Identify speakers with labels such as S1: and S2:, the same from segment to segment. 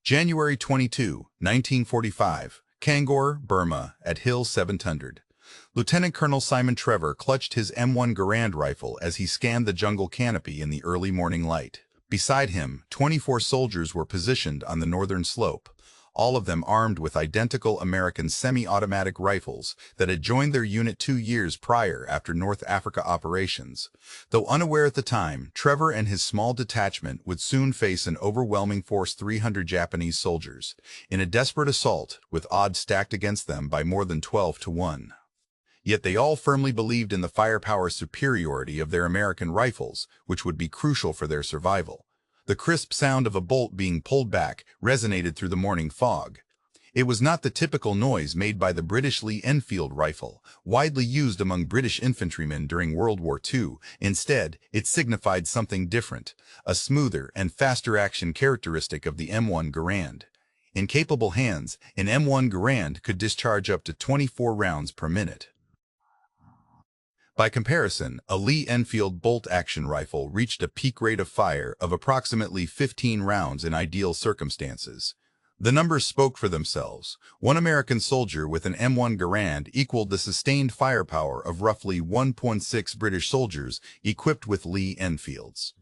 S1: January 22, 1945, Kangor, Burma, at Hill 700. Lieutenant Colonel Simon Trevor clutched his M1 Garand rifle as he scanned the jungle canopy in the early morning light. Beside him, 24 soldiers were positioned on the northern slope, all of them armed with identical American semi-automatic rifles that had joined their unit 2 years prior after North Africa operations. Though unaware at the time, Trevor and his small detachment would soon face an overwhelming force 300 Japanese soldiers, in a desperate assault with odds stacked against them by more than 12 to 1. Yet they all firmly believed in the firepower superiority of their American rifles, which would be crucial for their survival. The crisp sound of a bolt being pulled back resonated through the morning fog. It was not the typical noise made by the British Lee-Enfield rifle, widely used among British infantrymen during World War II. Instead, it signified something different, a smoother and faster action characteristic of the M1 Garand. In capable hands, an M1 Garand could discharge up to 24 rounds per minute. By comparison, a Lee-Enfield bolt-action rifle reached a peak rate of fire of approximately 15 rounds in ideal circumstances. The numbers spoke for themselves. One American soldier with an M1 Garand equaled the sustained firepower of roughly 1.6 British soldiers equipped with Lee-Enfields.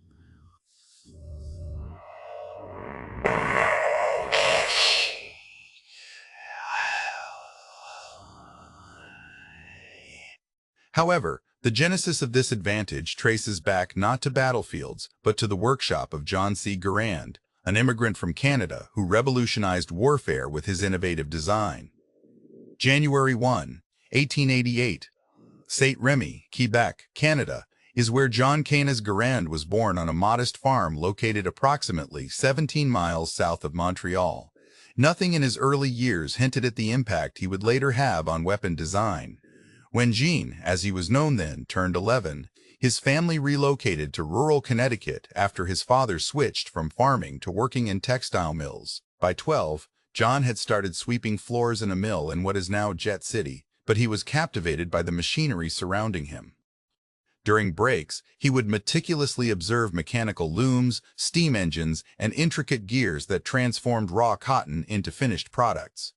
S1: However, the genesis of this advantage traces back not to battlefields, but to the workshop of John C. Garand, an immigrant from Canada who revolutionized warfare with his innovative design. January 1, 1888. Saint-Remy, Quebec, Canada, is where John Canis Garand was born on a modest farm located approximately 17 miles south of Montreal. Nothing in his early years hinted at the impact he would later have on weapon design. When Jean, as he was known then, turned 11, his family relocated to rural Connecticut after his father switched from farming to working in textile mills. By 12, John had started sweeping floors in a mill in what is now Jet City, but he was captivated by the machinery surrounding him. During breaks, he would meticulously observe mechanical looms, steam engines, and intricate gears that transformed raw cotton into finished products.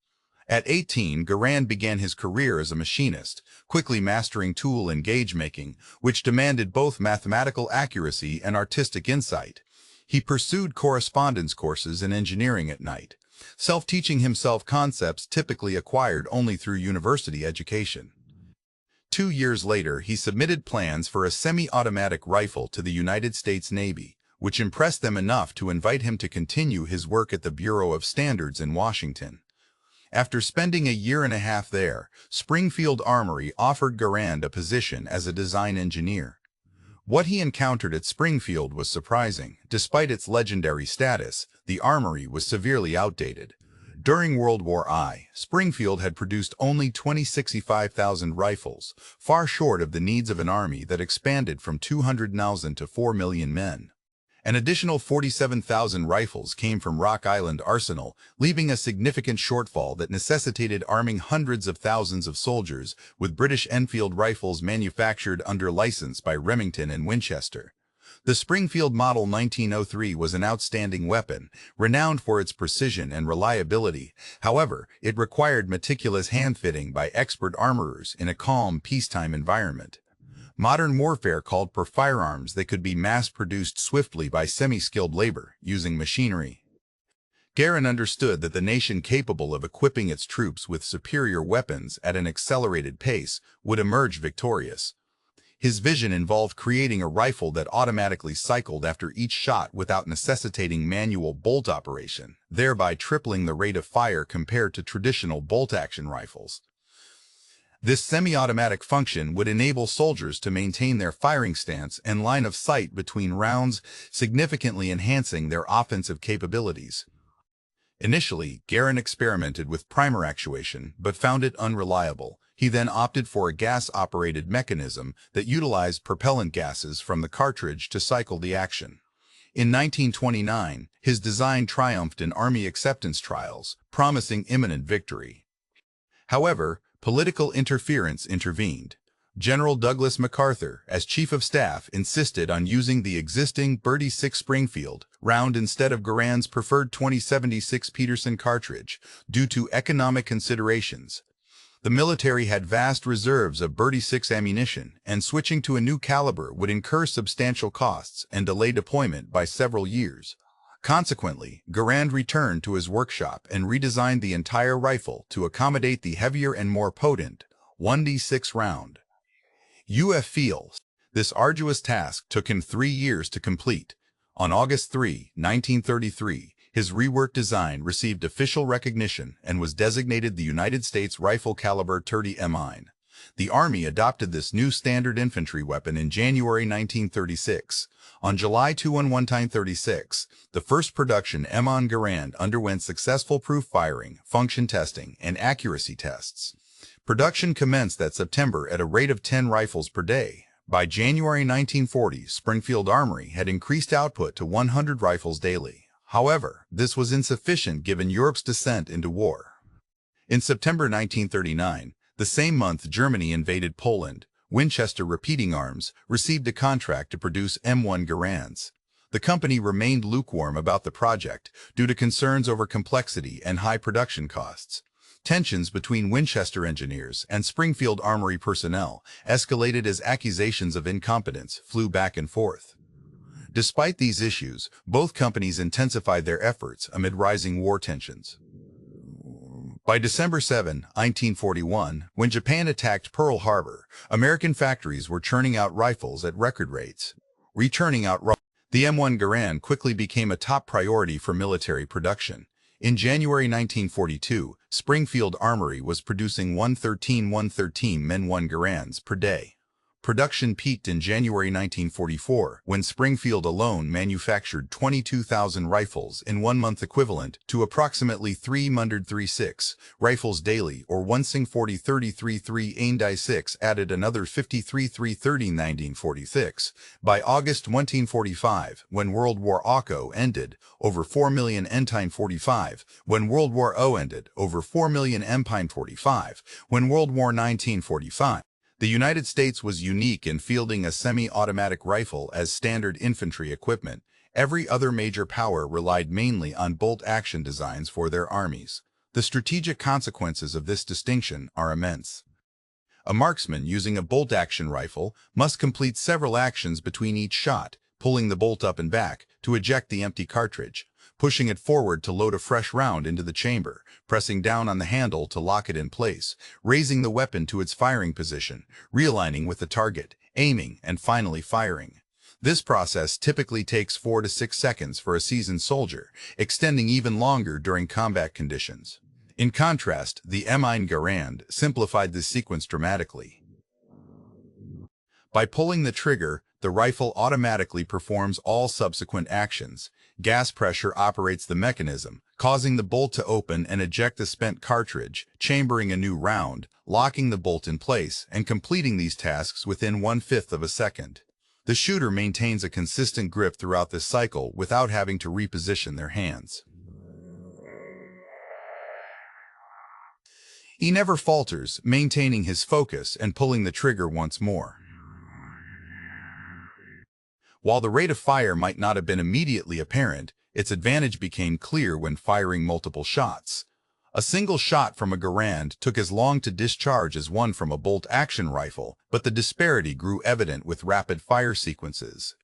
S1: At 18, Garand began his career as a machinist, quickly mastering tool and gauge making, which demanded both mathematical accuracy and artistic insight. He pursued correspondence courses in engineering at night, self-teaching himself concepts typically acquired only through university education. 2 years later, he submitted plans for a semi-automatic rifle to the United States Navy, which impressed them enough to invite him to continue his work at the Bureau of Standards in Washington. After spending a year and a half there, Springfield Armory offered Garand a position as a design engineer. What he encountered at Springfield was surprising. Despite its legendary status, the armory was severely outdated. During World War I, Springfield had produced only 65,000 rifles, far short of the needs of an army that expanded from 200,000 to 4 million men. An additional 47,000 rifles came from Rock Island Arsenal, leaving a significant shortfall that necessitated arming hundreds of thousands of soldiers with British Enfield rifles manufactured under license by Remington and Winchester. The Springfield Model 1903 was an outstanding weapon, renowned for its precision and reliability. However, it required meticulous hand-fitting by expert armorers in a calm, peacetime environment. Modern warfare called for firearms that could be mass-produced swiftly by semi-skilled labor, using machinery. Garand understood that the nation capable of equipping its troops with superior weapons at an accelerated pace would emerge victorious. His vision involved creating a rifle that automatically cycled after each shot without necessitating manual bolt operation, thereby tripling the rate of fire compared to traditional bolt-action rifles. This semi-automatic function would enable soldiers to maintain their firing stance and line of sight between rounds, significantly enhancing their offensive capabilities. Initially, Garand experimented with primer actuation, but found it unreliable. He then opted for a gas-operated mechanism that utilized propellant gases from the cartridge to cycle the action. In 1929, his design triumphed in Army acceptance trials, promising imminent victory. However, political interference intervened. General Douglas MacArthur, as Chief of Staff, insisted on using the existing .36 Springfield round instead of Garand's preferred .2076 Peterson cartridge, due to economic considerations. The military had vast reserves of .36 ammunition, and switching to a new caliber would incur substantial costs and delay deployment by several years. Consequently, Garand returned to his workshop and redesigned the entire rifle to accommodate the heavier and more potent 1d6 round. U.F. This arduous task took him 3 years to complete. On August 3, 1933, his reworked design received official recognition and was designated the United States Rifle Caliber .30 M1. The Army adopted this new standard infantry weapon in January 1936. On July 2, 1936, the first production M1 Garand underwent successful proof firing, function testing, and accuracy tests. Production commenced that September at a rate of 10 rifles per day. By January 1940, Springfield Armory had increased output to 100 rifles daily. However, this was insufficient given Europe's descent into war. In September 1939, the same month Germany invaded Poland, Winchester Repeating Arms received a contract to produce M1 Garands. The company remained lukewarm about the project due to concerns over complexity and high production costs. Tensions between Winchester engineers and Springfield Armory personnel escalated as accusations of incompetence flew back and forth. Despite these issues, both companies intensified their efforts amid rising war tensions. By December 7, 1941, when Japan attacked Pearl Harbor, American factories were churning out rifles at record rates. The M1 Garand quickly became a top priority for military production. In January 1942, Springfield Armory was producing 113 M1 Garands per day. Production peaked in January 1944, when Springfield alone manufactured 22,000 rifles in 1 month, equivalent to approximately 336 rifles daily, or 1 sing 40-33-3 AIM 6 added another 53-330 1946. By August 1945, when World War II ended, over 4 million Entine 45, when World War O ended, over 4 million Empine 45, when World War 1945. The United States was unique in fielding a semi-automatic rifle as standard infantry equipment. Every other major power relied mainly on bolt-action designs for their armies. The strategic consequences of this distinction are immense. A marksman using a bolt-action rifle must complete several actions between each shot, pulling the bolt up and back to eject the empty cartridge, pushing it forward to load a fresh round into the chamber, pressing down on the handle to lock it in place, raising the weapon to its firing position, realigning with the target, aiming, and finally firing. This process typically takes 4 to 6 seconds for a seasoned soldier, extending even longer during combat conditions. In contrast, the M1 Garand simplified this sequence dramatically. By pulling the trigger, the rifle automatically performs all subsequent actions. Gas pressure operates the mechanism, causing the bolt to open and eject the spent cartridge, chambering a new round, locking the bolt in place, and completing these tasks within 1/5 of a second. The shooter maintains a consistent grip throughout this cycle without having to reposition their hands. He never falters, maintaining his focus and pulling the trigger once more. While the rate of fire might not have been immediately apparent, its advantage became clear when firing multiple shots. A single shot from a Garand took as long to discharge as one from a bolt-action rifle, but the disparity grew evident with rapid fire sequences.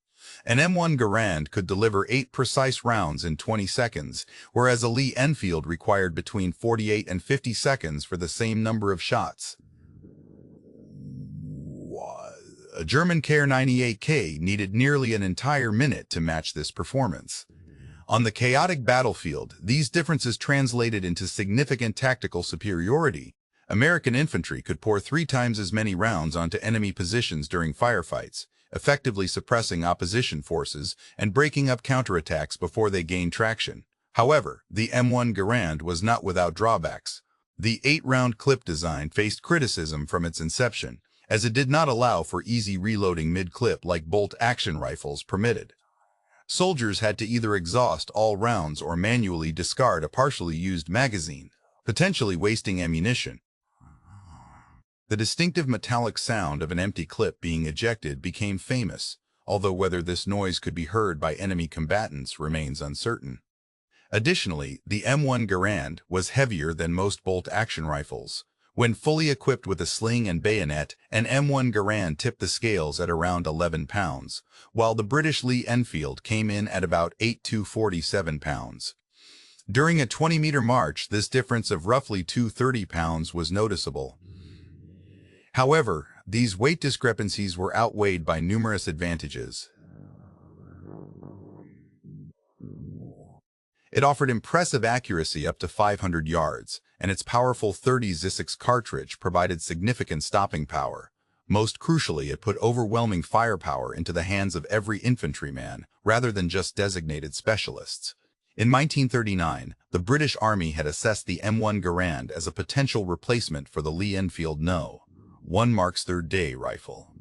S1: An M1 Garand could deliver 8 precise rounds in 20 seconds, whereas a Lee-Enfield required between 48 and 50 seconds for the same number of shots. A German Kar 98K needed nearly an entire minute to match this performance. On the chaotic battlefield, these differences translated into significant tactical superiority. American infantry could pour 3 times as many rounds onto enemy positions during firefights, effectively suppressing opposition forces and breaking up counterattacks before they gained traction. However, the M1 Garand was not without drawbacks. The 8-round clip design faced criticism from its inception, as it did not allow for easy reloading mid-clip like bolt-action rifles permitted. Soldiers had to either exhaust all rounds or manually discard a partially used magazine, potentially wasting ammunition. The distinctive metallic sound of an empty clip being ejected became famous, although whether this noise could be heard by enemy combatants remains uncertain. Additionally, the M1 Garand was heavier than most bolt-action rifles. When fully equipped with a sling and bayonet, an M1 Garand tipped the scales at around 11 pounds, while the British Lee-Enfield came in at about 8 to 47 pounds. During a 20-meter march, this difference of roughly 230 pounds was noticeable. However, these weight discrepancies were outweighed by numerous advantages. It offered impressive accuracy up to 500 yards, and its powerful 30-06 cartridge provided significant stopping power. Most crucially, it put overwhelming firepower into the hands of every infantryman, rather than just designated specialists. In 1939, the British Army had assessed the M1 Garand as a potential replacement for the Lee-Enfield No. 1 Mark's third day rifle.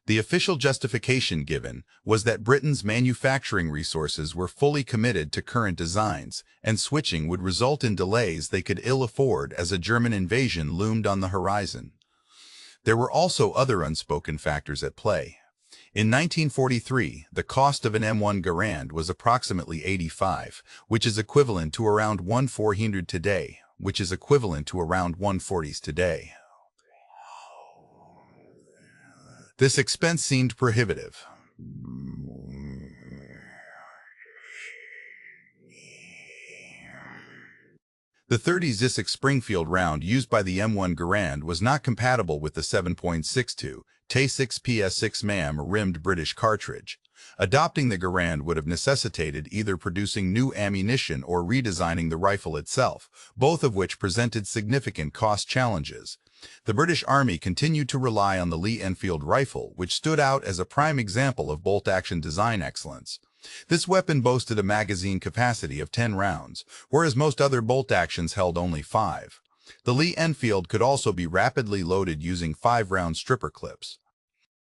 S1: The official justification given was that Britain's manufacturing resources were fully committed to current designs, and switching would result in delays they could ill afford as a German invasion loomed on the horizon. There were also other unspoken factors at play. In 1943, the cost of an M1 Garand was approximately $85, which is equivalent to around $1,400 today, which is equivalent to around $140s today. This expense seemed prohibitive. The 30-06 Springfield round used by the M1 Garand was not compatible with the 7.62 T6 PS6 MAM rimmed British cartridge. Adopting the Garand would have necessitated either producing new ammunition or redesigning the rifle itself, both of which presented significant cost challenges. The British Army continued to rely on the Lee-Enfield rifle, which stood out as a prime example of bolt-action design excellence. This weapon boasted a magazine capacity of 10 rounds, whereas most other bolt-actions held only 5. The Lee-Enfield could also be rapidly loaded using 5-round stripper clips.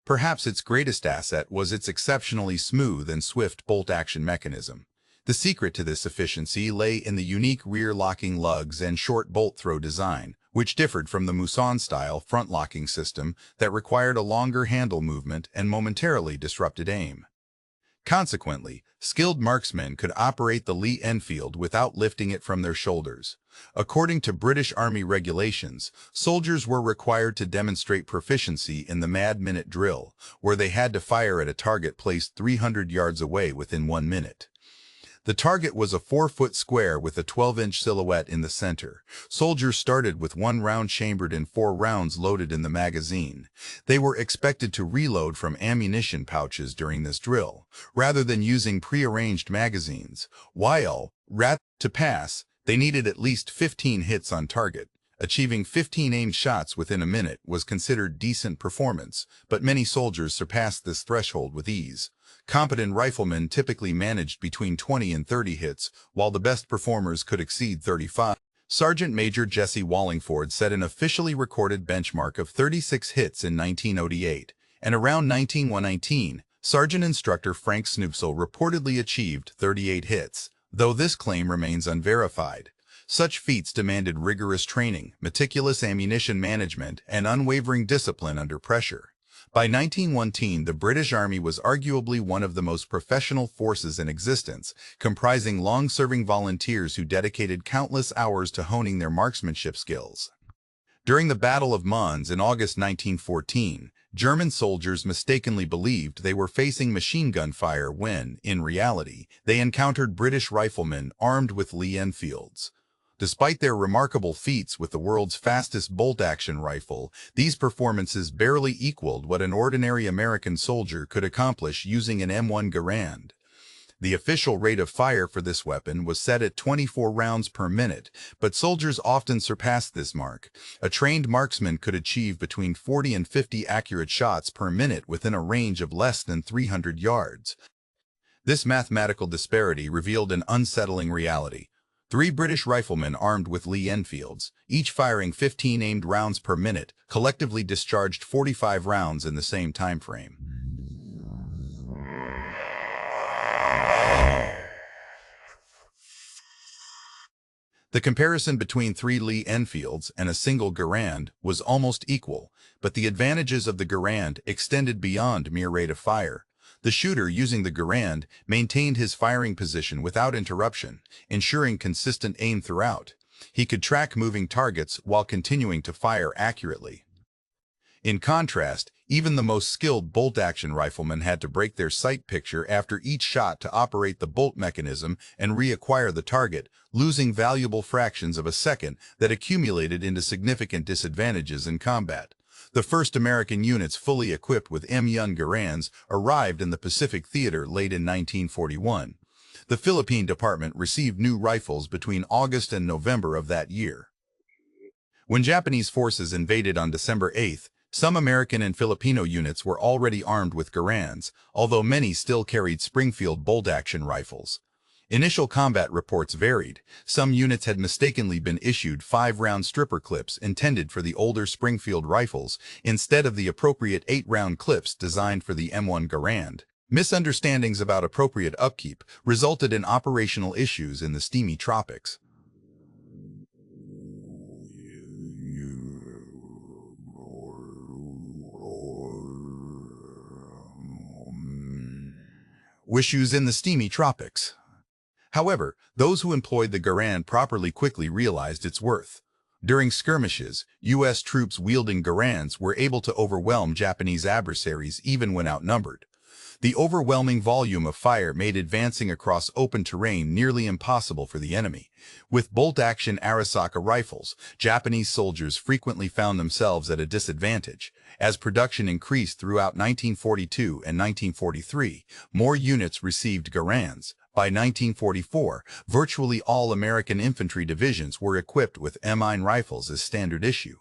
S1: Perhaps its greatest asset was its exceptionally smooth and swift bolt-action mechanism. The secret to this efficiency lay in the unique rear-locking lugs and short bolt-throw design, which differed from the Muson-style front-locking system that required a longer handle movement and momentarily disrupted aim. Consequently, skilled marksmen could operate the Lee-Enfield without lifting it from their shoulders. According to British Army regulations, soldiers were required to demonstrate proficiency in the mad-minute drill, where they had to fire at a target placed 300 yards away within 1 minute. The target was a 4-foot square with a 12-inch silhouette in the center. Soldiers started with 1 round chambered and 4 rounds loaded in the magazine. They were expected to reload from ammunition pouches during this drill, rather than using pre-arranged magazines. While, to pass, they needed at least 15 hits on target. Achieving 15 aimed shots within a minute was considered decent performance, but many soldiers surpassed this threshold with ease. Competent riflemen typically managed between 20 and 30 hits, while the best performers could exceed 35. Sergeant Major Jesse Wallingford set an officially recorded benchmark of 36 hits in 1908, and around 1919, Sergeant Instructor Frank Snoopsel reportedly achieved 38 hits, though this claim remains unverified. Such feats demanded rigorous training, meticulous ammunition management, and unwavering discipline under pressure. By 1919, the British Army was arguably one of the most professional forces in existence, comprising long-serving volunteers who dedicated countless hours to honing their marksmanship skills. During the Battle of Mons in August 1914, German soldiers mistakenly believed they were facing machine gun fire when, in reality, they encountered British riflemen armed with Lee-Enfields. Despite their remarkable feats with the world's fastest bolt-action rifle, these performances barely equaled what an ordinary American soldier could accomplish using an M1 Garand. The official rate of fire for this weapon was set at 24 rounds per minute, but soldiers often surpassed this mark. A trained marksman could achieve between 40 and 50 accurate shots per minute within a range of less than 300 yards. This mathematical disparity revealed an unsettling reality. 3 British riflemen armed with Lee-Enfields, each firing 15 aimed rounds per minute, collectively discharged 45 rounds in the same time frame. The comparison between 3 Lee-Enfields and a single Garand was almost equal, but the advantages of the Garand extended beyond mere rate of fire. The shooter using the Garand maintained his firing position without interruption, ensuring consistent aim throughout. He could track moving targets while continuing to fire accurately. In contrast, even the most skilled bolt-action riflemen had to break their sight picture after each shot to operate the bolt mechanism and reacquire the target, losing valuable fractions of a second that accumulated into significant disadvantages in combat. The first American units fully equipped with M1 Garands arrived in the Pacific Theater late in 1941. The Philippine Department received new rifles between August and November of that year. When Japanese forces invaded on December 8th, some American and Filipino units were already armed with Garands, although many still carried Springfield bolt-action rifles. Initial combat reports varied. Some units had mistakenly been issued 5-round stripper clips intended for the older Springfield rifles instead of the appropriate 8-round clips designed for the M1 Garand. Misunderstandings about appropriate upkeep resulted in operational issues in the steamy tropics. Issues in the steamy tropics. However, those who employed the Garand properly quickly realized its worth. During skirmishes, U.S. troops wielding Garands were able to overwhelm Japanese adversaries even when outnumbered. The overwhelming volume of fire made advancing across open terrain nearly impossible for the enemy. With bolt-action Arisaka rifles, Japanese soldiers frequently found themselves at a disadvantage. As production increased throughout 1942 and 1943, more units received Garands. By 1944, virtually all American infantry divisions were equipped with M1 rifles as standard issue.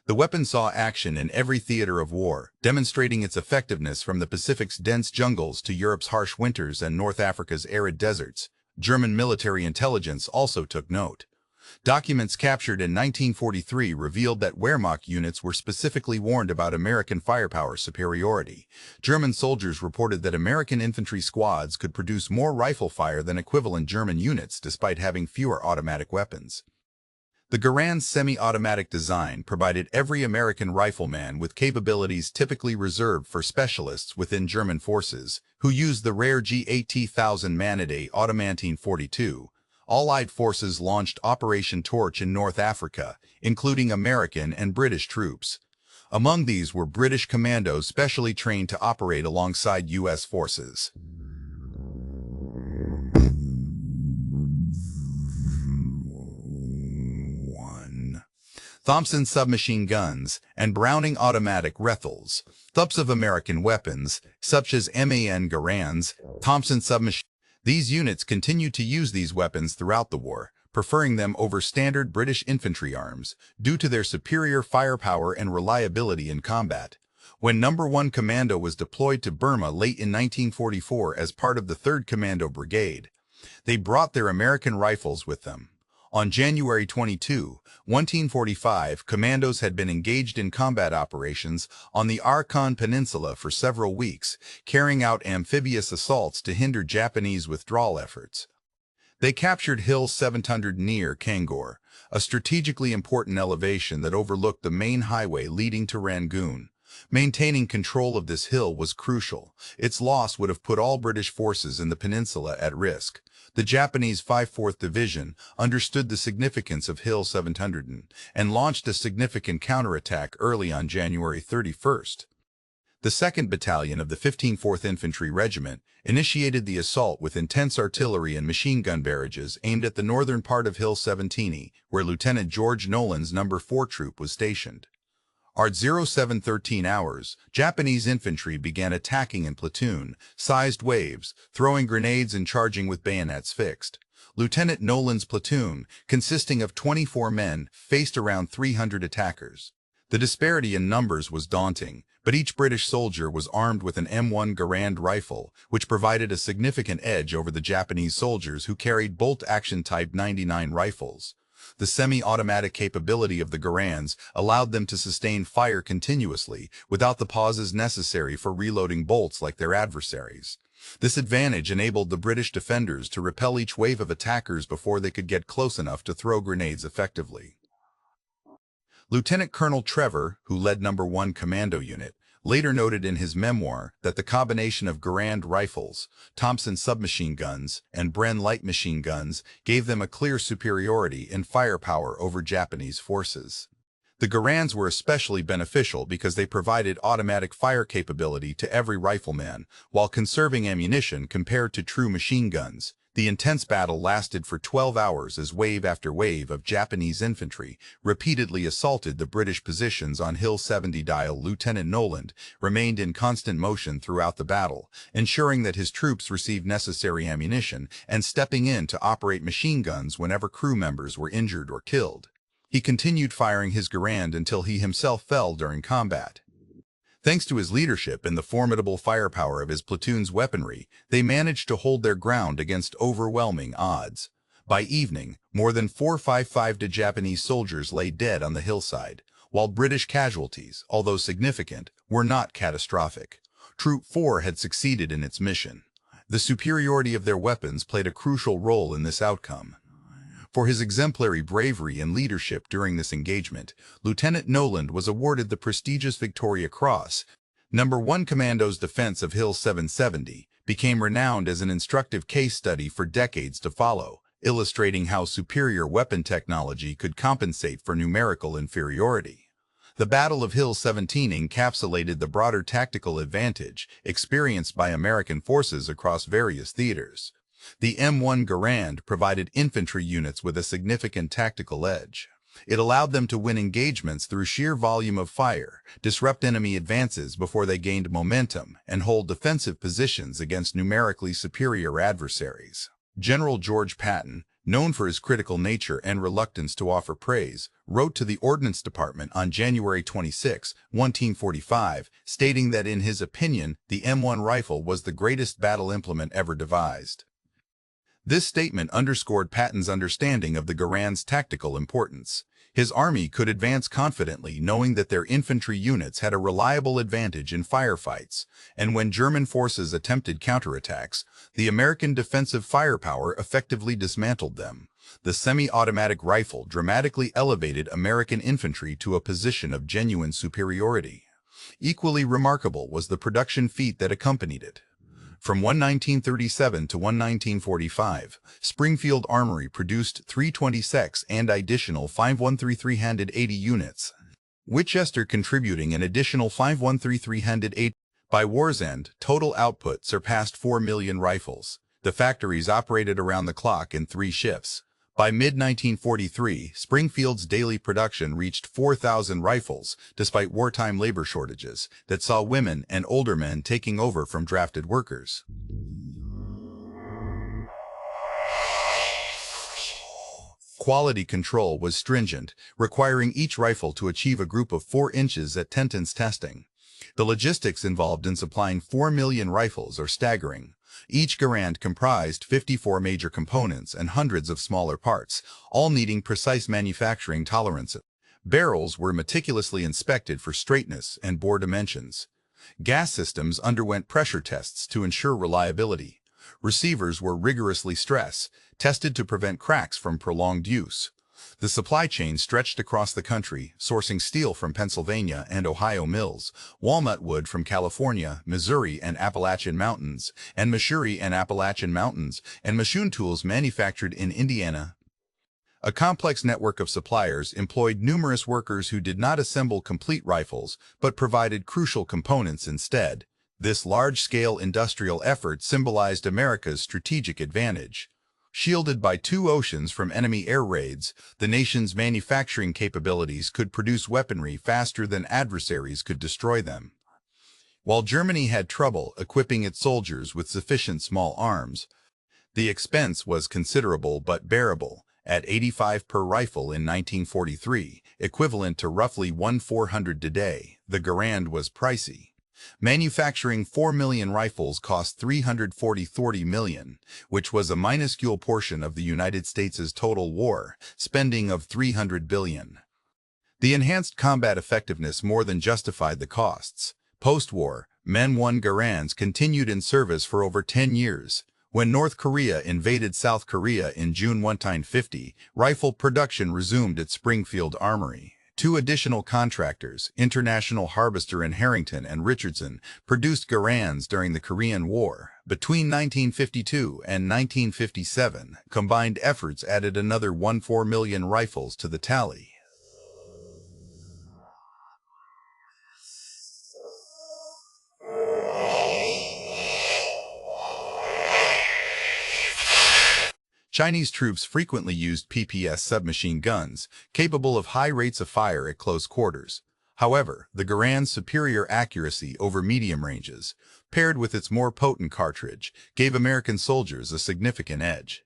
S1: The weapon saw action in every theater of war, demonstrating its effectiveness from the Pacific's dense jungles to Europe's harsh winters and North Africa's arid deserts. German military intelligence also took note. Documents captured in 1943 revealed that Wehrmacht units were specifically warned about American firepower superiority. German soldiers reported that American infantry squads could produce more rifle fire than equivalent German units despite having fewer automatic weapons. The Garand's semi-automatic design provided every American rifleman with capabilities typically reserved for specialists within German forces, who used the rare G8000 man-a-day Automantine 42. Allied forces launched Operation Torch in North Africa, including American and British troops. Among these were British commandos specially trained to operate alongside U.S. forces. Thompson submachine guns, and Browning automatic rifles. Types of American weapons, such as M1 Garands, Thompson submachine. These units continued to use these weapons throughout the war, preferring them over standard British infantry arms, due to their superior firepower and reliability in combat. When No. 1 Commando was deployed to Burma late in 1944 as part of the 3rd Commando Brigade, they brought their American rifles with them. On January 22, 1945, commandos had been engaged in combat operations on the Arakan Peninsula for several weeks, carrying out amphibious assaults to hinder Japanese withdrawal efforts. They captured Hill 700 near Kangor, a strategically important elevation that overlooked the main highway leading to Rangoon. Maintaining control of this hill was crucial. Its loss would have put all British forces in the peninsula at risk. The Japanese 5th Division understood the significance of Hill 700 and launched a significant counterattack early on January 31st. The 2nd Battalion of the 15th Infantry Regiment initiated the assault with intense artillery and machine gun barrages aimed at the northern part of Hill 17, where Lieutenant George Nolan's No. 4 Troop was stationed. At 07:13 hours, Japanese infantry began attacking in platoon-sized waves, throwing grenades and charging with bayonets fixed. Lieutenant Nolan's platoon, consisting of 24 men, faced around 300 attackers. The disparity in numbers was daunting, but each British soldier was armed with an M1 Garand rifle, which provided a significant edge over the Japanese soldiers who carried bolt-action Type 99 rifles. The semi-automatic capability of the Garands allowed them to sustain fire continuously without the pauses necessary for reloading bolts like their adversaries. This advantage enabled the British defenders to repel each wave of attackers before they could get close enough to throw grenades effectively. Lieutenant Colonel Trevor, who led No. 1 Commando Unit, later noted in his memoir that the combination of Garand rifles, Thompson submachine guns, and Bren light machine guns gave them a clear superiority in firepower over Japanese forces. The Garands were especially beneficial because they provided automatic fire capability to every rifleman, while conserving ammunition compared to true machine guns. The intense battle lasted for 12 hours as wave after wave of Japanese infantry repeatedly assaulted the British positions on Hill 70. Lieutenant Noland remained in constant motion throughout the battle, ensuring that his troops received necessary ammunition and stepping in to operate machine guns whenever crew members were injured or killed. He continued firing his Garand until he himself fell during combat. Thanks to his leadership and the formidable firepower of his platoon's weaponry, they managed to hold their ground against overwhelming odds. By evening, more than 455 Japanese soldiers lay dead on the hillside, while British casualties, although significant, were not catastrophic. Troop 4 had succeeded in its mission. The superiority of their weapons played a crucial role in this outcome. For his exemplary bravery and leadership during this engagement, Lieutenant Noland was awarded the prestigious Victoria Cross. No. 1 Commando's defense of Hill 770 became renowned as an instructive case study for decades to follow, illustrating how superior weapon technology could compensate for numerical inferiority. The Battle of Hill 17 encapsulated the broader tactical advantage experienced by American forces across various theaters. The M1 Garand provided infantry units with a significant tactical edge. It allowed them to win engagements through sheer volume of fire, disrupt enemy advances before they gained momentum, and hold defensive positions against numerically superior adversaries. General George Patton, known for his critical nature and reluctance to offer praise, wrote to the Ordnance Department on January 26, 1945, stating that in his opinion, the M1 rifle was the greatest battle implement ever devised. This statement underscored Patton's understanding of the Garand's tactical importance. His army could advance confidently knowing that their infantry units had a reliable advantage in firefights, and when German forces attempted counterattacks, the American defensive firepower effectively dismantled them. The semi-automatic rifle dramatically elevated American infantry to a position of genuine superiority. Equally remarkable was the production feat that accompanied it. From 1937 to 1945, Springfield Armory produced 326 and additional 5133-handed 80 units, Winchester contributing an additional 5133-handed 8. By war's end, total output surpassed 4 million rifles. The factories operated around the clock in 3 shifts. By mid-1943, Springfield's daily production reached 4,000 rifles, despite wartime labor shortages that saw women and older men taking over from drafted workers. Quality control was stringent, requiring each rifle to achieve a group of 4 inches at Tenton's testing. The logistics involved in supplying 4 million rifles are staggering. Each Garand comprised 54 major components and hundreds of smaller parts, all needing precise manufacturing tolerances. Barrels were meticulously inspected for straightness and bore dimensions. Gas systems underwent pressure tests to ensure reliability. Receivers were rigorously tested to prevent cracks from prolonged use. The supply chain stretched across the country, sourcing steel from Pennsylvania and Ohio mills, walnut wood from California, Missouri and Appalachian Mountains, and machine tools manufactured in Indiana. A complex network of suppliers employed numerous workers who did not assemble complete rifles, but provided crucial components instead. This large-scale industrial effort symbolized America's strategic advantage. Shielded by 2 oceans from enemy air raids, the nation's manufacturing capabilities could produce weaponry faster than adversaries could destroy them. While Germany had trouble equipping its soldiers with sufficient small arms, the expense was considerable but bearable. At $85 per rifle in 1943, equivalent to roughly 1/400 today, the Garand was pricey. Manufacturing 4 million rifles cost $340 million, which was a minuscule portion of the United States' total war spending of $300 billion. The enhanced combat effectiveness more than justified the costs. Post-war, M1 Garands continued in service for over 10 years. When North Korea invaded South Korea in June 1950, rifle production resumed at Springfield Armory. Two additional contractors, International Harvester in Harrington and Richardson, produced Garands during the Korean War. Between 1952 and 1957, combined efforts added another 1.4 million rifles to the tally. Chinese troops frequently used PPS submachine guns, capable of high rates of fire at close quarters. However, the Garand's superior accuracy over medium ranges, paired with its more potent cartridge, gave American soldiers a significant edge.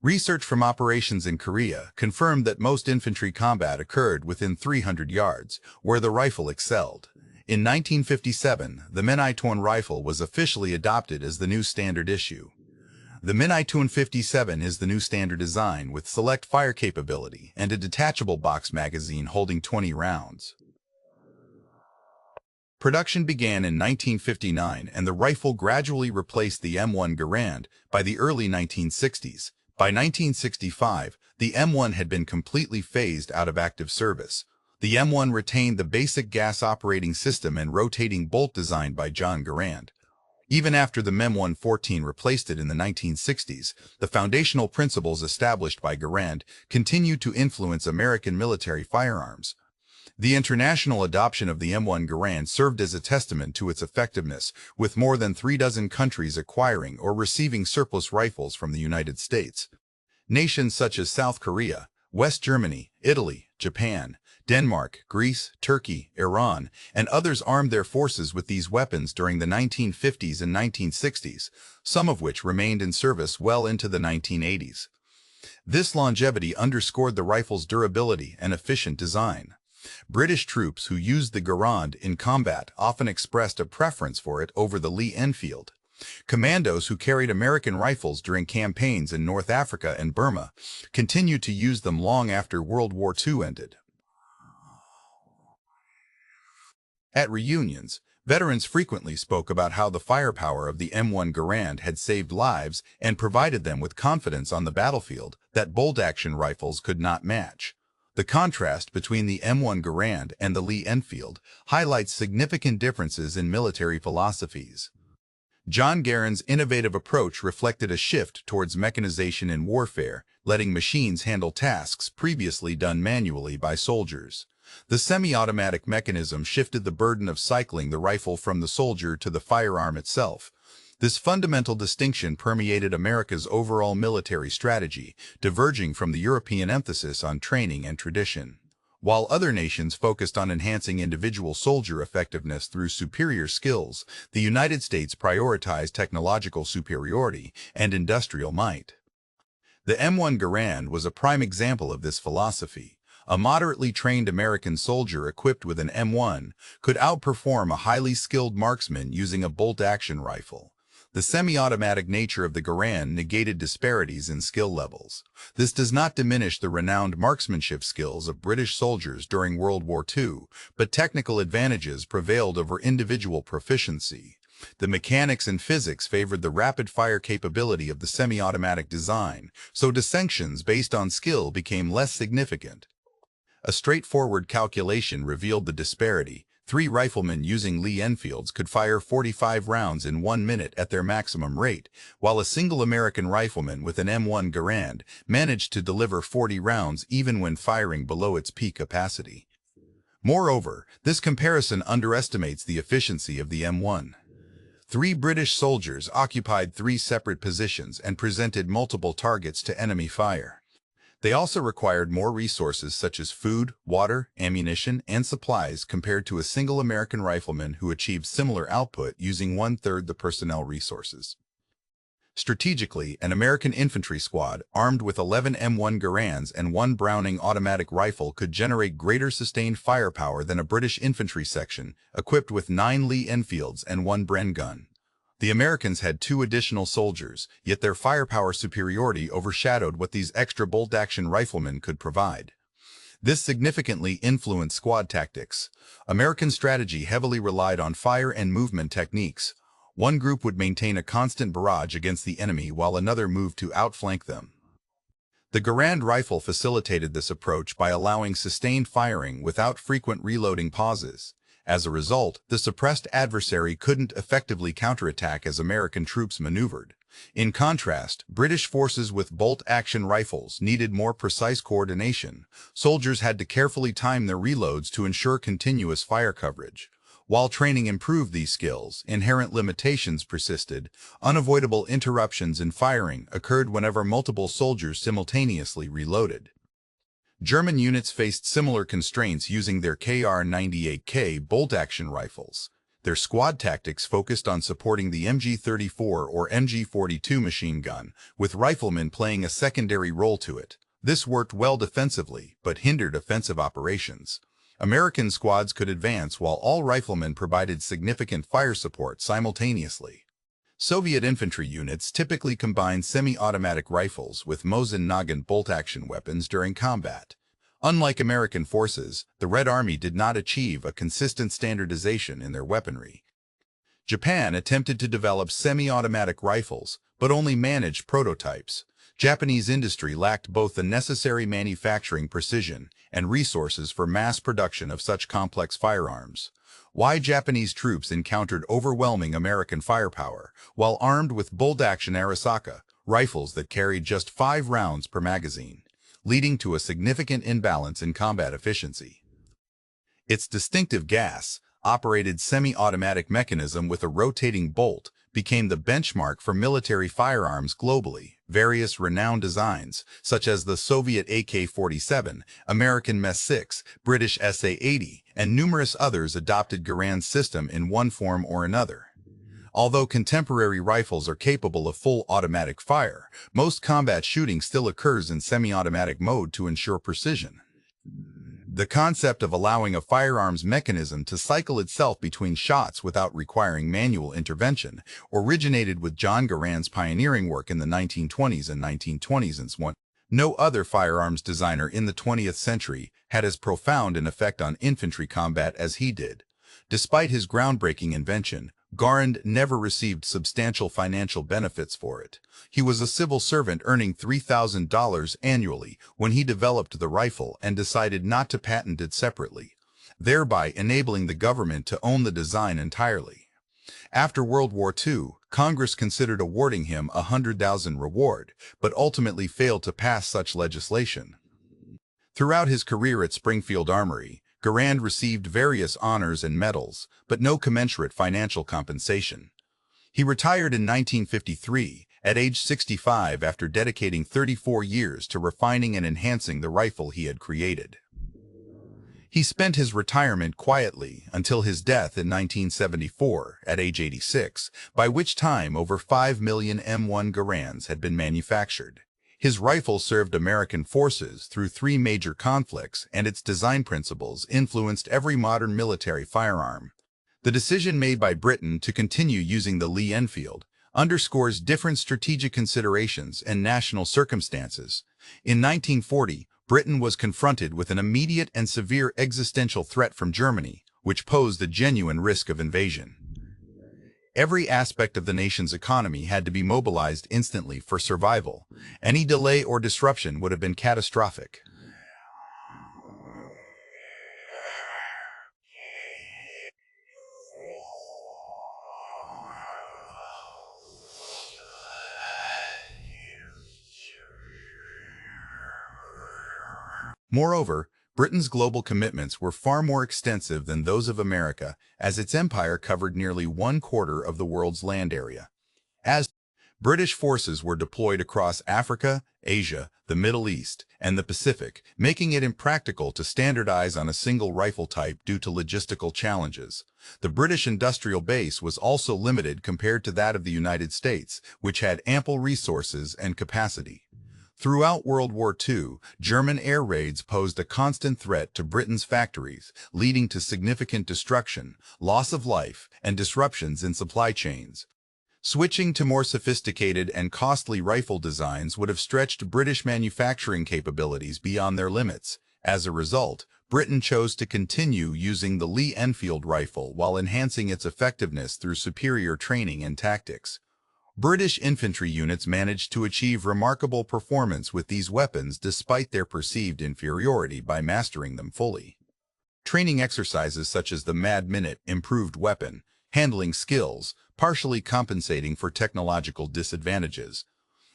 S1: Research from operations in Korea confirmed that most infantry combat occurred within 300 yards, where the rifle excelled. In 1957, the M1 rifle was officially adopted as the new standard issue. The M1 57 is the new standard design with select fire capability and a detachable box magazine holding 20 rounds. Production began in 1959 and the rifle gradually replaced the M1 Garand by the early 1960s. By 1965, the M1 had been completely phased out of active service. The M1 retained the basic gas operating system and rotating bolt designed by John Garand. Even after the M1 14 replaced it in the 1960s, the foundational principles established by Garand continued to influence American military firearms. The international adoption of the M1 Garand served as a testament to its effectiveness, with more than 36 countries acquiring or receiving surplus rifles from the United States. Nations such as South Korea, West Germany, Italy, Japan, Denmark, Greece, Turkey, Iran, and others armed their forces with these weapons during the 1950s and 1960s, some of which remained in service well into the 1980s. This longevity underscored the rifle's durability and efficient design. British troops who used the Garand in combat often expressed a preference for it over the Lee-Enfield. Commandos who carried American rifles during campaigns in North Africa and Burma continued to use them long after World War II ended. At reunions, veterans frequently spoke about how the firepower of the M1 Garand had saved lives and provided them with confidence on the battlefield that bolt-action rifles could not match. The contrast between the M1 Garand and the Lee-Enfield highlights significant differences in military philosophies. John Garand's innovative approach reflected a shift towards mechanization in warfare, letting machines handle tasks previously done manually by soldiers. The semi-automatic mechanism shifted the burden of cycling the rifle from the soldier to the firearm itself. This fundamental distinction permeated America's overall military strategy, diverging from the European emphasis on training and tradition. While other nations focused on enhancing individual soldier effectiveness through superior skills, the United States prioritized technological superiority and industrial might. The M1 Garand was a prime example of this philosophy. A moderately trained American soldier equipped with an M1 could outperform a highly skilled marksman using a bolt-action rifle. The semi-automatic nature of the Garand negated disparities in skill levels. This does not diminish the renowned marksmanship skills of British soldiers during World War II, but technical advantages prevailed over individual proficiency. The mechanics and physics favored the rapid-fire capability of the semi-automatic design, so distinctions based on skill became less significant. A straightforward calculation revealed the disparity. 3 riflemen using Lee-Enfields could fire 45 rounds in 1 minute at their maximum rate, while a single American rifleman with an M1 Garand managed to deliver 40 rounds even when firing below its peak capacity. Moreover, this comparison underestimates the efficiency of the M1. 3 British soldiers occupied 3 separate positions and presented multiple targets to enemy fire. They also required more resources such as food, water, ammunition, and supplies compared to a single American rifleman who achieved similar output using 1/3 the personnel resources. Strategically, an American infantry squad, armed with 11 M1 Garands and 1 Browning automatic rifle, could generate greater sustained firepower than a British infantry section, equipped with 9 Lee-Enfields and 1 Bren gun. The Americans had 2 additional soldiers, yet their firepower superiority overshadowed what these extra bolt-action riflemen could provide. This significantly influenced squad tactics. American strategy heavily relied on fire and movement techniques. One group would maintain a constant barrage against the enemy while another moved to outflank them. The Garand rifle facilitated this approach by allowing sustained firing without frequent reloading pauses. As a result, the suppressed adversary couldn't effectively counterattack as American troops maneuvered. In contrast, British forces with bolt-action rifles needed more precise coordination. Soldiers had to carefully time their reloads to ensure continuous fire coverage. While training improved these skills, inherent limitations persisted. Unavoidable interruptions in firing occurred whenever multiple soldiers simultaneously reloaded. German units faced similar constraints using their Kr-98K bolt-action rifles. Their squad tactics focused on supporting the MG-34 or MG-42 machine gun, with riflemen playing a secondary role to it. This worked well defensively, but hindered offensive operations. American squads could advance while all riflemen provided significant fire support simultaneously. Soviet infantry units typically combined semi-automatic rifles with Mosin-Nagant bolt-action weapons during combat. Unlike American forces, the Red Army did not achieve a consistent standardization in their weaponry. Japan attempted to develop semi-automatic rifles, but only managed prototypes. Japanese industry lacked both the necessary manufacturing precision and resources for mass production of such complex firearms. Why Japanese troops encountered overwhelming American firepower while armed with bolt-action Arisaka rifles that carried just 5 rounds per magazine, leading to a significant imbalance in combat efficiency. Its distinctive gas-operated semi-automatic mechanism with a rotating bolt became the benchmark for military firearms globally. Various renowned designs, such as the Soviet AK-47, American MES-6, British SA-80, and numerous others adopted Garand's system in one form or another. Although contemporary rifles are capable of full automatic fire, most combat shooting still occurs in semi-automatic mode to ensure precision. The concept of allowing a firearms mechanism to cycle itself between shots without requiring manual intervention originated with John Garand's pioneering work in the 1920s and 1920s. No other firearms designer in the 20th century had as profound an effect on infantry combat as he did. Despite his groundbreaking invention, Garand never received substantial financial benefits for it. He was a civil servant earning $3,000 annually when he developed the rifle and decided not to patent it separately, thereby enabling the government to own the design entirely. After World War II, Congress considered awarding him a $100,000 reward, but ultimately failed to pass such legislation. Throughout his career at Springfield Armory, Garand received various honors and medals, but no commensurate financial compensation. He retired in 1953, at age 65, after dedicating 34 years to refining and enhancing the rifle he had created. He spent his retirement quietly until his death in 1974, at age 86, by which time over 5 million M1 Garands had been manufactured. His rifle served American forces through 3 major conflicts, and its design principles influenced every modern military firearm. The decision made by Britain to continue using the Lee-Enfield underscores different strategic considerations and national circumstances. In 1940, Britain was confronted with an immediate and severe existential threat from Germany, which posed a genuine risk of invasion. Every aspect of the nation's economy had to be mobilized instantly for survival. Any delay or disruption would have been catastrophic. Moreover, Britain's global commitments were far more extensive than those of America, as its empire covered nearly 1/4 of the world's land area. As British forces were deployed across Africa, Asia, the Middle East, and the Pacific, making it impractical to standardize on a single rifle type due to logistical challenges. The British industrial base was also limited compared to that of the United States, which had ample resources and capacity. Throughout World War II, German air raids posed a constant threat to Britain's factories, leading to significant destruction, loss of life, and disruptions in supply chains. Switching to more sophisticated and costly rifle designs would have stretched British manufacturing capabilities beyond their limits, As a result, Britain chose to continue using the Lee-Enfield rifle while enhancing its effectiveness through superior training and tactics. British infantry units managed to achieve remarkable performance with these weapons despite their perceived inferiority by mastering them fully. Training exercises such as the Mad Minute improved weapon handling skills, partially compensating for technological disadvantages.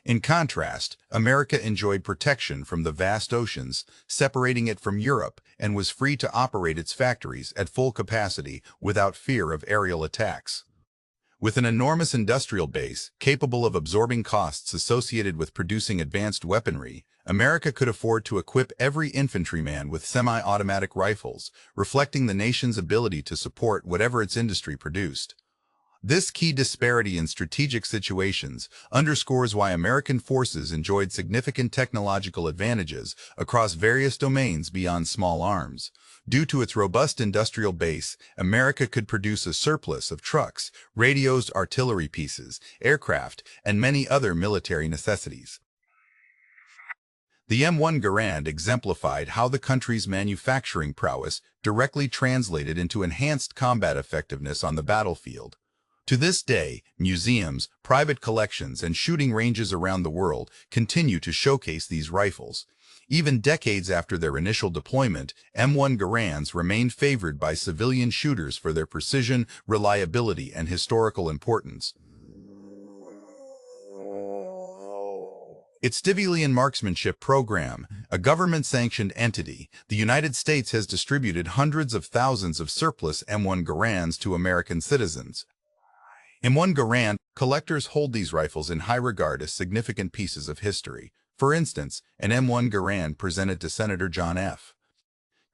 S1: In contrast, America enjoyed protection from the vast oceans, separating it from Europe, and was free to operate its factories at full capacity without fear of aerial attacks. With an enormous industrial base capable of absorbing costs associated with producing advanced weaponry, America could afford to equip every infantryman with semi-automatic rifles, reflecting the nation's ability to support whatever its industry produced. This key disparity in strategic situations underscores why American forces enjoyed significant technological advantages across various domains beyond small arms. Due to its robust industrial base, America could produce a surplus of trucks, radios, artillery pieces, aircraft, and many other military necessities. The M1 Garand exemplified how the country's manufacturing prowess directly translated into enhanced combat effectiveness on the battlefield. To this day, museums, private collections, and shooting ranges around the world continue to showcase these rifles. Even decades after their initial deployment, M1 Garands remain favored by civilian shooters for their precision, reliability, and historical importance. Its civilian marksmanship program, a government-sanctioned entity, the United States has distributed hundreds of thousands of surplus M1 Garands to American citizens. M1 Garand collectors hold these rifles in high regard as significant pieces of history. For instance, an M1 Garand presented to Senator John F.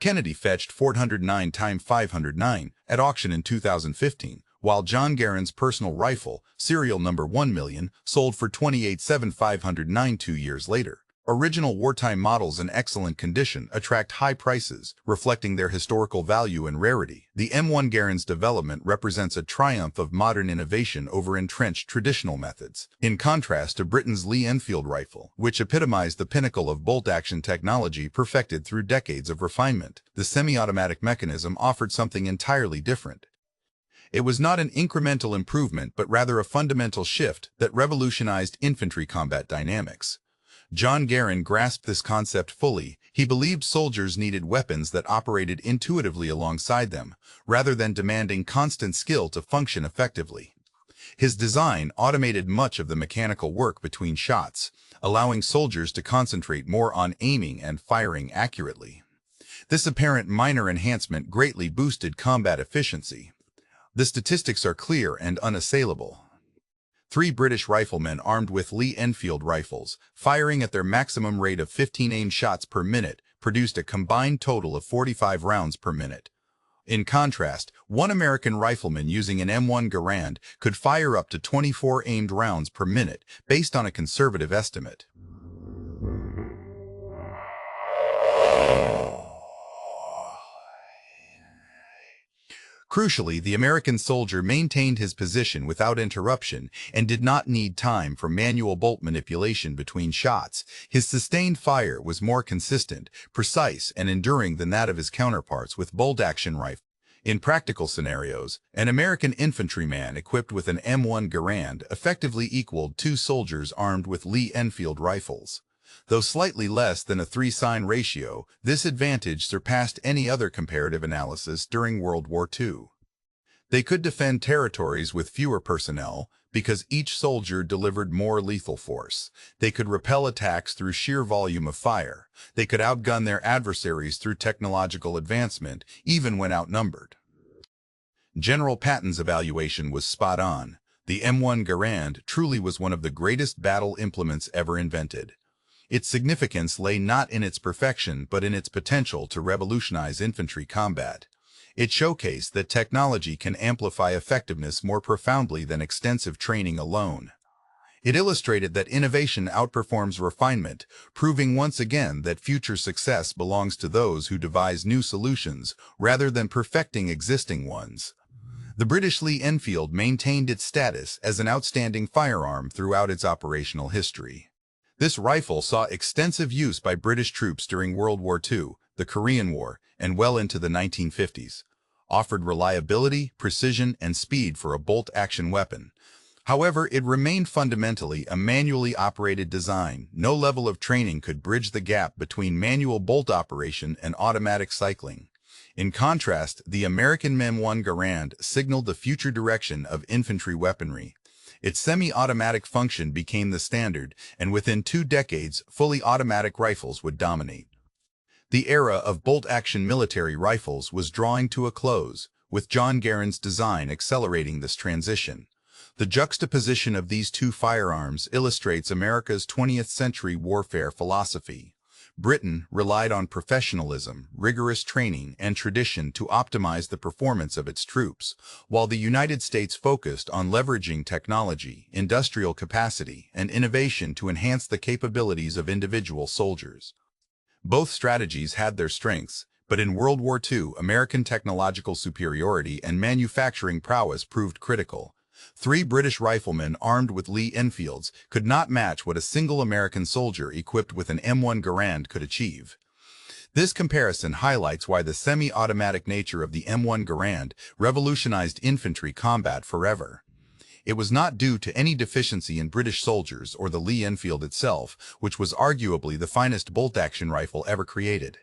S1: Kennedy fetched 409x509 at auction in 2015, while John Garand's personal rifle, serial number 1,000,000, sold for $28,709 2 years later. Original wartime models in excellent condition attract high prices, reflecting their historical value and rarity. The M1 Garand's development represents a triumph of modern innovation over entrenched traditional methods. In contrast to Britain's Lee-Enfield rifle, which epitomized the pinnacle of bolt-action technology perfected through decades of refinement, the semi-automatic mechanism offered something entirely different. It was not an incremental improvement, but rather a fundamental shift that revolutionized infantry combat dynamics. John Garand grasped this concept fully. He believed soldiers needed weapons that operated intuitively alongside them, rather than demanding constant skill to function effectively. His design automated much of the mechanical work between shots, allowing soldiers to concentrate more on aiming and firing accurately. This apparent minor enhancement greatly boosted combat efficiency. The statistics are clear and unassailable. 3 British riflemen armed with Lee-Enfield rifles, firing at their maximum rate of 15 aimed shots per minute, produced a combined total of 45 rounds per minute. In contrast, 1 American rifleman using an M1 Garand could fire up to 24 aimed rounds per minute, based on a conservative estimate. Crucially, the American soldier maintained his position without interruption and did not need time for manual bolt manipulation between shots. His sustained fire was more consistent, precise, and enduring than that of his counterparts with bolt-action rifles. In practical scenarios, an American infantryman equipped with an M1 Garand effectively equaled 2 soldiers armed with Lee-Enfield rifles. Though slightly less than a 3-sign ratio, this advantage surpassed any other comparative analysis during World War II. They could defend territories with fewer personnel because each soldier delivered more lethal force. They could repel attacks through sheer volume of fire. They could outgun their adversaries through technological advancement, even when outnumbered. General Patton's evaluation was spot on. The M1 Garand truly was one of the greatest battle implements ever invented. Its significance lay not in its perfection, but in its potential to revolutionize infantry combat. It showcased that technology can amplify effectiveness more profoundly than extensive training alone. It illustrated that innovation outperforms refinement, proving once again that future success belongs to those who devise new solutions rather than perfecting existing ones. The British Lee-Enfield maintained its status as an outstanding firearm throughout its operational history. This rifle saw extensive use by British troops during World War II, the Korean War, and well into the 1950s, offered reliability, precision, and speed for a bolt-action weapon. However, it remained fundamentally a manually operated design. No level of training could bridge the gap between manual bolt operation and automatic cycling. In contrast, the American M1 Garand signaled the future direction of infantry weaponry. Its semi-automatic function became the standard, and within 2 decades, fully automatic rifles would dominate. The era of bolt-action military rifles was drawing to a close, with John Garand's design accelerating this transition. The juxtaposition of these two firearms illustrates America's 20th century warfare philosophy. Britain relied on professionalism, rigorous training, and tradition to optimize the performance of its troops, while the United States focused on leveraging technology, industrial capacity, and innovation to enhance the capabilities of individual soldiers. Both strategies had their strengths, but in World War II, American technological superiority and manufacturing prowess proved critical. 3 British riflemen armed with Lee-Enfields could not match what a single American soldier equipped with an M1 Garand could achieve. This comparison highlights why the semi-automatic nature of the M1 Garand revolutionized infantry combat forever. It was not due to any deficiency in British soldiers or the Lee-Enfield itself, which was arguably the finest bolt-action rifle ever created.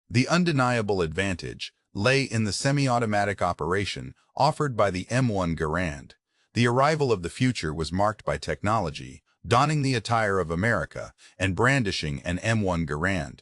S1: The undeniable advantage lay in the semi-automatic operation offered by the M1 Garand. The arrival of the future was marked by technology, donning the attire of America, and brandishing an M1 Garand.